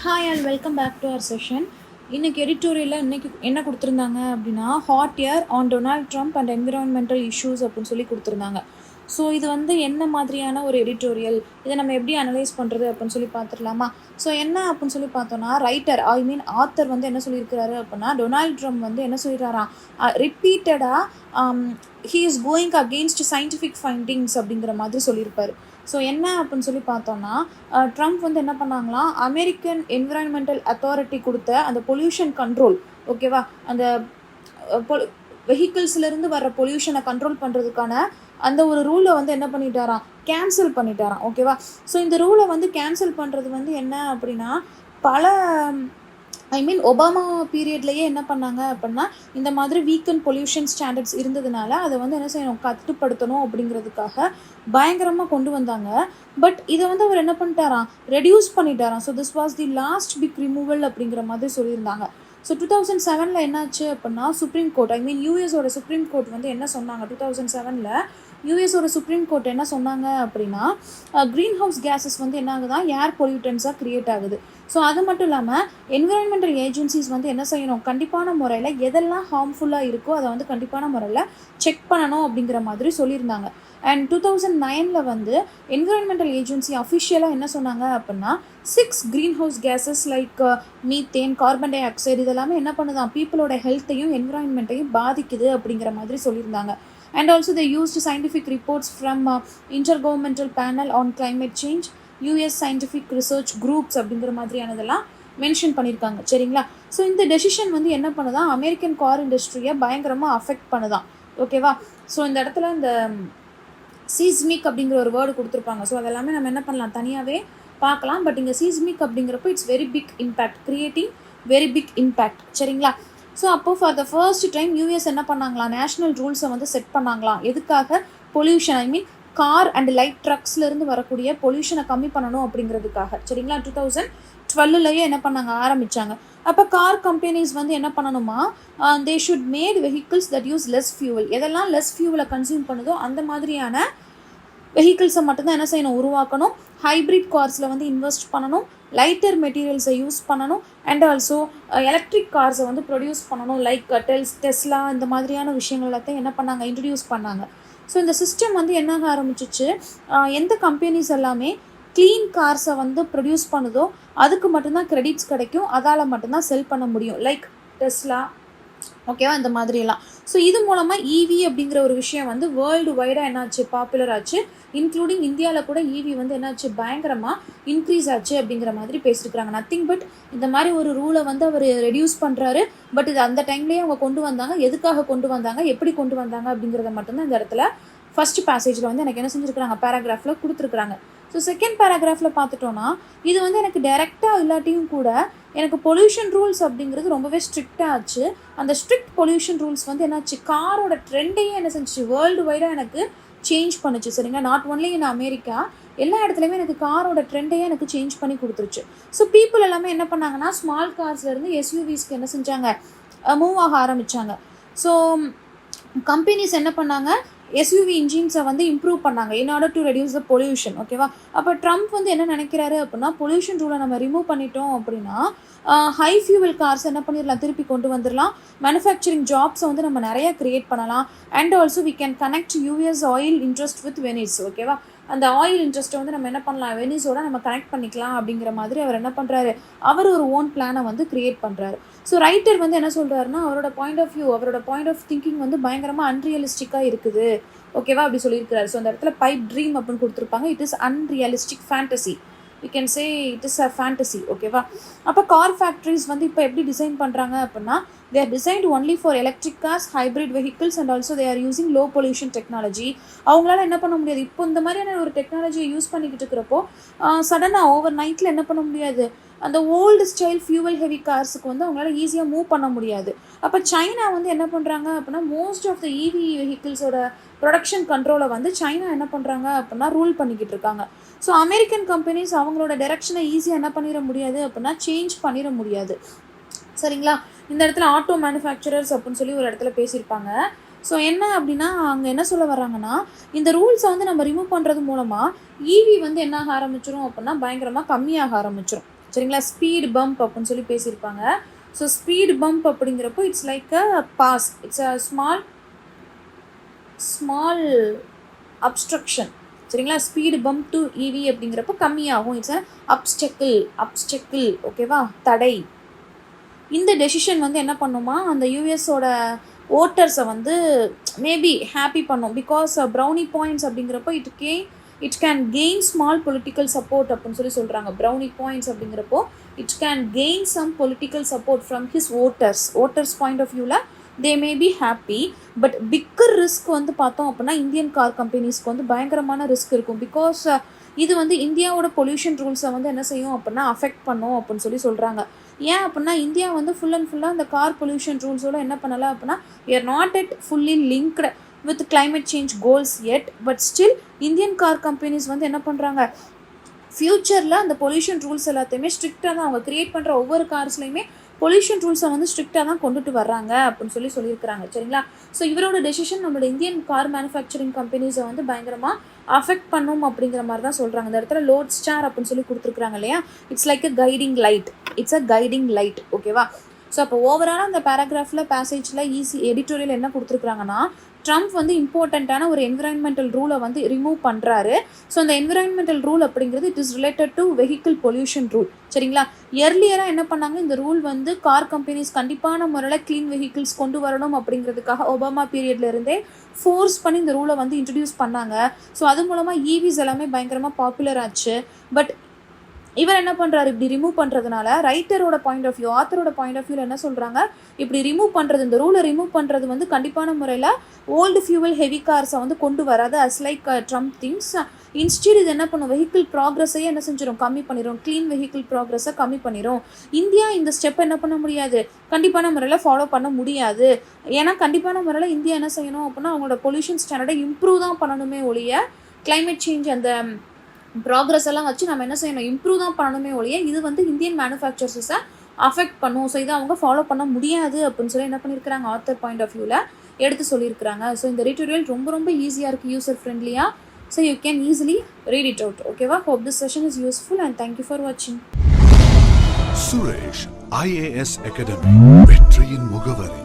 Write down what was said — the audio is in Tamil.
Hi and welcome back to our session. இன்றைக்கி எடிட்டோரியலில் இன்றைக்கி என்ன கொடுத்துருந்தாங்க அப்படின்னா, hot air on Donald Trump and environmental issues அப்படின்னு சொல்லி கொடுத்துருந்தாங்க. ஸோ இது வந்து என்ன மாதிரியான ஒரு எடிட்டோரியல், இதை நம்ம எப்படி அனலைஸ் பண்ணுறது அப்படின்னு சொல்லி பார்த்துடலாமா? ஸோ என்ன அப்படின்னு சொல்லி பார்த்தோன்னா, ஆத்தர் வந்து என்ன சொல்லியிருக்கிறாரு அப்படின்னா, டொனால்ட் ட்ரம்ப் வந்து என்ன சொல்லிடுறாராம், ரிப்பீட்டடாக he is going against scientific findings அப்படிங்கிற மாதிரி சொல்லியிருப்பார். ஸோ என்ன அப்படின்னு சொல்லி பார்த்தோன்னா, ட்ரம்ப் வந்து என்ன பண்ணாங்களாம், அமெரிக்கன் என்விரான்மெண்டல் அத்தாரிட்டி கொடுத்த அந்த பொல்யூஷன் கண்ட்ரோல், ஓகேவா, அந்த வெஹிக்கிள்ஸ்லேருந்து வர்ற பொல்யூஷனை கண்ட்ரோல் பண்ணுறதுக்கான அந்த ஒரு ரூலை வந்து என்ன பண்ணிட்டாராம், கேன்சல் பண்ணிட்டாராம், ஓகேவா. ஸோ இந்த ரூலை வந்து கேன்சல் பண்ணுறது வந்து என்ன அப்படின்னா, பல ஒபாமா பீரியட்லேயே என்ன பண்ணாங்க அப்படின்னா, இந்த மாதிரி வீக்கன் பொல்யூஷன் ஸ்டாண்டர்ட்ஸ் இருந்ததுனால அதை வந்து என்ன செய்யணும், கட்டுப்படுத்தணும் அப்படிங்கிறதுக்காக பயங்கரமாக கொண்டு வந்தாங்க. பட் இதை வந்து அவர் என்ன பண்ணிட்டாராம், ரெடியூஸ் பண்ணிட்டாராம். So this was the last big removal அப்படிங்கிற மாதிரி சொல்லியிருந்தாங்க. ஸோ 2007 என்னாச்சு அப்படின்னா, சுப்ரீம் கோர்ட் யூஎஸோட சுப்ரீம் கோர்ட் வந்து என்ன சொன்னாங்க, 2007 யூஎஸோட சுப்ரீம் கோர்ட் என்ன சொன்னாங்க அப்படின்னா, க்ரீன் ஹவுஸ் கேஸஸ் வந்து என்ன ஆகுதான், ஏர் பொல்யூட்டன்ஸாக க்ரியேட் ஆகுது. ஸோ அது மட்டும் இல்லாமல் என்விரான்மெண்டல் ஏஜென்சிஸ் வந்து என்ன செய்யணும், கண்டிப்பான முறையில் எதெல்லாம் ஹார்ம்ஃபுல்லாக இருக்கோ அதை வந்து கண்டிப்பான முறையில் செக் பண்ணணும் அப்படிங்கிற மாதிரி சொல்லியிருந்தாங்க. அண்ட் 2009 வந்து என்விரான்மெண்டல் ஏஜென்சி அஃபிஷியலாக என்ன சொன்னாங்க அப்படின்னா, 6 greenhouse gases like methane, carbon dioxide இதெல்லாமே என்ன பண்ணுதான், பீப்புளோட ஹெல்த்தையும் என்விரான்மெண்ட்டையும் பாதிக்குது அப்படிங்கிற மாதிரி சொல்லியிருந்தாங்க. And also they used scientific reports from Intergovernmental Panel on Climate Change, US Scientific Research Groups அப்படிங்கிற மாதிரியானதெல்லாம் மென்ஷன் பண்ணியிருக்காங்க, சரிங்களா. ஸோ இந்த டெசிஷன் வந்து என்ன பண்ணுதான், அமெரிக்கன் கார் இண்டஸ்ட்ரியை பயங்கரமாக அஃபெக்ட் பண்ணுதான், ஓகேவா. ஸோ இந்த இடத்துல இந்த சீஸ்மிக் அப்படிங்கிற ஒரு வேர்டு கொடுத்துருப்பாங்க. ஸோ அதெல்லாமே நம்ம என்ன பண்ணலாம், தனியாகவே பார்க்கலாம். பட் இங்கே சீஸ்மிக் அப்படிங்கிறப்போ it's very big impact, creating very big impact, சரிங்களா. ஸோ அப்போது for the first time US என்ன பண்ணாங்களாம், நேஷ்னல் ரூல்ஸை வந்து செட் பண்ணாங்களாம். எதுக்காக, பொல்யூஷன் கார் அண்ட் லைட் ட்ரக்ஸ்லேருந்து வரக்கூடிய பொல்யூஷனை கம்மி பண்ணணும் அப்படிங்கிறதுக்காக, சரிங்களா. 2012 என்ன பண்ணாங்க, ஆரம்பித்தாங்க. அப்போ கார் கம்பெனிஸ் வந்து என்ன பண்ணணுமா, they should made vehicles that use less fuel. எதெல்லாம் லெஸ் ஃபியூவலை கன்சியூம் பண்ணுதோ அந்த மாதிரியான வெஹிக்கிள்ஸை மட்டும்தான் என்ன செய்யணும், உருவாக்கணும். ஹைப்ரிட் கார்ஸில் வந்து இன்வெஸ்ட் பண்ணணும், லைட்டர் மெட்டீரியல்ஸை யூஸ் பண்ணணும். அண்ட் ஆல்சோ எலக்ட்ரிக் கார்ஸை வந்து ப்ரொடியூஸ் பண்ணணும், லைக் டெஸ்லா இந்த மாதிரியான விஷயங்கள் எல்லாத்தையும் என்ன பண்ணாங்க, இன்ட்ரடியூஸ் பண்ணாங்க. ஸோ இந்த சிஸ்டம் வந்து என்ன ஆரம்பிச்சிச்சு, எந்த கம்பெனிஸ் எல்லாமே க்ளீன் கார்ஸை வந்து ப்ரொடியூஸ் பண்ணுதோ அதுக்கு மட்டும்தான் கிரெடிட்ஸ் கிடைக்கும், அதால் மட்டும்தான் செல் பண்ண முடியும், லைக் டெஸ்லா, ஓகேவா, இந்த மாதிரியெல்லாம். ஸோ இது மூலமாக ஈவி அப்படிங்கிற ஒரு விஷயம் வந்து வேர்ல்டு வைடாக என்னாச்சு, பாப்புலர் ஆச்சு. இன்க்ளூடிங் இந்தியாவில் கூட ஈவி வந்து என்னாச்சு, பயங்கரமாக இன்க்ரீஸ் ஆச்சு அப்படிங்கிற மாதிரி பேசியிருக்கிறாங்க. நத்திங் பட் இந்த மாதிரி ஒரு ரூலை வந்து அவர் ரெடியூஸ் பண்ணுறாரு. பட் இது அந்த டைம்லேயே அவங்க கொண்டு வந்தாங்க, எதுக்காக கொண்டு வந்தாங்க, எப்படி கொண்டு வந்தாங்க அப்படிங்கிறத மட்டும்தான் இந்த இடத்துல ஃபர்ஸ்ட் பேசேஜில் வந்து எனக்கு என்ன செஞ்சுருக்கிறாங்க, பேராகிராஃபில் கொடுத்துருக்குறாங்க. ஸோ செகண்ட் பேராகிராஃபில் பார்த்துட்டோன்னா, இது வந்து எனக்கு டைரெக்டாக இல்லாட்டியும் கூட எனக்கு பொல்யூஷன் ரூல்ஸ் அப்படிங்கிறது ரொம்பவே ஸ்ட்ரிக்டாக ஆச்சு. அந்த ஸ்ட்ரிக்ட் பொல்யூஷன் ரூல்ஸ் வந்து என்னாச்சு, காரோட ட்ரெண்டையே என்ன செஞ்சிச்சு, வேர்ல்டு வைடாக எனக்கு சேஞ்ச் பண்ணுச்சு, சரிங்களா. நாட் ஒன்லி இன் அமெரிக்கா, எல்லா இடத்துலையுமே எனக்கு காரோட ட்ரெண்டையே எனக்கு சேஞ்ச் பண்ணி கொடுத்துருச்சு. ஸோ பீப்புள் எல்லாமே என்ன பண்ணாங்கன்னா, ஸ்மால் கார்ஸ்லேருந்து எஸ்யூவிஸ்க்கு என்ன செஞ்சாங்க, மூவ் ஆக ஆரம்பித்தாங்க. ஸோ கம்பெனிஸ் என்ன பண்ணாங்க, எஸ்யூவி இன்ஜின்ஸை வந்து இம்ப்ரூவ் பண்ணாங்க in order to reduce the pollution, ஓகேவா. அப்போ ட்ரம்ப் வந்து என்ன நினைக்கிறாரு அப்படின்னா, பொல்யூஷன் ரூலை நம்ம ரிமூவ் பண்ணிட்டோம் அப்படின்னா ஹை ஃபியூவல் கார்ஸ் என்ன பண்ணிடலாம், திருப்பி கொண்டு வந்துடலாம். மேனுஃபேக்சரிங் ஜாப்ஸை வந்து நம்ம நிறையா க்ரியேட் பண்ணலாம். And also we can connect US oil interest with Venice, ஓகேவா. அந்த ஆயில் இன்ட்ரெஸ்ட்டை வந்து நம்ம என்ன பண்ணலாம், வெனிஸோட நம்ம கனெக்ட் பண்ணிக்கலாம் அப்படிங்கிற மாதிரி அவர் என்ன பண்ணுறாரு, அவர் ஒரு ஓன் பிளானை வந்து க்ரியேட் பண்ணுறாரு. ஸோ ரைட்டர் வந்து என்ன சொல்கிறாருன்னா, அவரோட பாயிண்ட் ஆஃப் திங்கிங் வந்து பயங்கரமாக அன்ரியலிஸ்டிக்காக இருக்குது, ஓகேவா, அப்படி சொல்லியிருக்கிறாரு. ஸோ அந்த இடத்துல பைப் ட்ரீம் அப்படின்னு கொடுத்துருப்பாங்க, it is unrealistic fantasy, we can say it is a fantasy, ஓகேவா. அப்போ கார் ஃபேக்ட்ரிஸ் வந்து இப்போ எப்படி டிசைன் பண்ணுறாங்க அப்படின்னா, they are designed only for electric cars, hybrid vehicles and also they are using low pollution technology. அவங்களால என்ன பண்ண முடியாது, இப்போ இந்த மாதிரியான ஒரு டெக்னாலஜியை யூஸ் பண்ணிக்கிட்டு இருக்கிறப்போ சடனாக ஓவர் நைட்டில் என்ன பண்ண முடியாது, அந்த ஓல்டு ஸ்டைல் ஃபியூவல் ஹெவி கார்ஸுக்கு வந்து அவங்களால ஈஸியாக மூவ் பண்ண முடியாது. அப்போ சைனா வந்து என்ன பண்ணுறாங்க அப்படின்னா, மோஸ்ட் ஆஃப் த இவி வெஹிக்கிள்ஸோட ப்ரொடக்ஷன் கண்ட்ரோலை வந்து சைனா என்ன பண்ணுறாங்க அப்படின்னா ரூல் பண்ணிக்கிட்டு இருக்காங்க. ஸோ அமெரிக்கன் கம்பெனிஸ் அவங்களோட டைரக்ஷனை ஈஸியாக என்ன பண்ணிட முடியாது அப்படின்னா சேஞ்ச் பண்ணிட முடியாது, சரிங்களா. இந்த இடத்துல ஆட்டோ மேனுஃபேக்சரர்ஸ் அப்படின்னு சொல்லி ஒரு இடத்துல பேசியிருப்பாங்க. ஸோ என்ன அப்படின்னா, அங்கே என்ன சொல்ல வர்றாங்கன்னா, இந்த ரூல்ஸை வந்து நம்ம ரிமூவ் பண்ணுறது மூலமாக ஈவி வந்து என்ன ஆக ஆரம்பிச்சிடும் அப்படின்னா பயங்கரமாக கம்மியாக ஆரம்பிச்சிடும், சரிங்களா. ஸ்பீட் பம்ப் அப்படின்னு சொல்லி பேசியிருப்பாங்க. ஸோ ஸ்பீட் பம்ப் அப்படிங்கிறப்போ it's like a pass, it's a small obstruction, சரிங்களா. ஸ்பீடு பம்ப் டு இவி அப்படிங்கிறப்போ கம்மியாகும். இட்ஸ் அ அப்ஸ்டெக்கிள் ஓகேவா, தடை. இந்த டெசிஷன் வந்து என்ன பண்ணுமா, அந்த யூஎஸோட ஓட்டர்ஸை வந்து மேபி ஹாப்பி பண்ணும். பிகாஸ் ப்ரௌனி பாயிண்ட்ஸ் அப்படிங்கிறப்போ it can gain small political support அப்படின்னு சொல்லி சொல்கிறாங்க. ப்ரௌனி பாயிண்ட்ஸ் அப்படிங்கிறப்போ it can gain some political support from his voters point of வியூவில் they may be happy. But bigger risk வந்து பார்த்தோம் அப்படின்னா இந்தியன் கார் கம்பெனிஸ்க்கு வந்து பயங்கரமான ரிஸ்க் இருக்கும். பிகாஸ் இது வந்து இந்தியாவோட பொல்யூஷன் ரூல்ஸை வந்து என்ன செய்யும் அப்படின்னா அஃபெக்ட் பண்ணும் அப்படின்னு சொல்லி சொல்கிறாங்க. ஏன் அப்படின்னா இந்தியா வந்து ஃபுல்லாக அந்த கார் பொல்யூஷன் ரூல்ஸோட என்ன பண்ணலை அப்படின்னா we are not yet fully linked with climate change goals yet, but still Indian car companies வந்து என்ன பண்ணுறாங்க, ஃப்யூச்சரில் அந்த பொல்யூஷன் ரூல்ஸ் எல்லாத்தையுமே ஸ்ட்ரிக்டாக தான் அவங்க க்ரியேட் பண்ணுற ஒவ்வொரு கார்ஸ்லையுமே பொல்யூஷன் ரூல்ஸை வந்து ஸ்ட்ரிக்டாக தான் கொண்டுட்டு வர்றாங்க அப்படின்னு சொல்லியிருக்கிறாங்க, சரிங்களா. ஸோ இவரோட டெசிஷன் நம்மளோட இந்தியன் கார் மேனுஃபேக்சரிங் கம்பெனிஸை வந்து பயங்கரமாக அஃபெக்ட் பண்ணும் அப்படிங்கிற மாதிரி தான் சொல்கிறாங்க. இந்த இடத்துல லோட் ஸ்டார் அப்படின்னு சொல்லி கொடுத்துருக்குறாங்க இல்லையா, it's like a guiding light ஓகேவா. ஸோ அப்போ ஓவராலாக அந்த பேராகிராஃபில் பேசேஜில் எடிட்டோரியல் என்ன கொடுத்துருக்குறாங்கன்னா, ட்ரம்ப் வந்து இம்பார்ட்டண்ட்டான ஒரு என்விரான்மெண்டல் ரூலை வந்து ரிமூவ் பண்ணுறாரு. ஸோ அந்த என்விரான்மெண்டல் ரூல் அப்படிங்கிறது it is related to vehicle pollution rule, சரிங்களா. எர்லியராக என்ன பண்ணாங்க, இந்த ரூல் வந்து கார் கம்பெனிஸ் கண்டிப்பான முறையில் க்ளீன் வெஹிக்கிள்ஸ் கொண்டு வரணும் அப்படிங்கிறதுக்காக ஒபாமா பீரியட்ல இருந்தே ஃபோர்ஸ் பண்ணி இந்த ரூலை வந்து இன்ட்ரடியூஸ் பண்ணாங்க. ஸோ அது மூலமாக ஈவிஸ் எல்லாமே பயங்கரமாக பாப்புலர் ஆச்சு. பட் இவர் என்ன பண்ணுறாரு, இப்படி ரிமூவ் பண்ணுறதுனால ரைட்டரோட பாயிண்ட் ஆஃப் வியூ, ஆத்தரோட பாயிண்ட் ஆஃப் வியூவில் என்ன சொல்கிறாங்க, இப்படி ரிமூவ் பண்ணுறது, இந்த ரூலை ரிமூவ் பண்ணுறது வந்து கண்டிப்பான முறையில் ஓல்டு ஃபியூவல் ஹெவி கார்ஸை வந்து கொண்டு வராது as like Trump things. Instead இது என்ன பண்ணும், வெஹிக்கிள் ப்ராக்ரஸையே என்ன செஞ்சிடும், கம்மி பண்ணிடும், க்ளீன் வெஹிக்கிள் ப்ராக்ரஸை கம்மி பண்ணிடும். இந்தியா இந்த ஸ்டெப் என்ன பண்ண முடியாது, கண்டிப்பான முறையில் ஃபாலோ பண்ண முடியாது. ஏன்னா கண்டிப்பான முறையில் இந்தியா என்ன செய்யணும் அப்படின்னா அவங்களோட பொல்யூஷன் ஸ்டாண்டர்டை இம்ப்ரூவ் தான் பண்ணணுமே ஒழிய கிளைமேட் சேஞ்ச் அந்த ப்ராக்ரஸ் எல்லாம் வச்சு நம்ம என்ன செய்யணும், இம்ப்ரூவ் தான் பண்ணணுமே ஒழிய இது வந்து இந்தியன் மேனுஃபேக்சர்ஸை அஃபெக்ட் பண்ணும். ஸோ இதை அவங்க ஃபாலோ பண்ண முடியாது அப்படின்னு சொல்லி என்ன பண்ணியிருக்கிறாங்க, ஆத்தர் பாயிண்ட் ஆஃப் வியூவில் எடுத்து சொல்லியிருக்கிறாங்க. ஸோ இந்த எடிட்டோரியல் ரொம்ப ஈஸியாக இருக்குது, யூசர் ஃப்ரெண்ட்லியாக. So you can easily read it out. ஓகேவா. Hope this session is useful and thank you for வாட்சிங். சுரேஷ் IAS அகாடமி, வெற்றியின் முகவரி.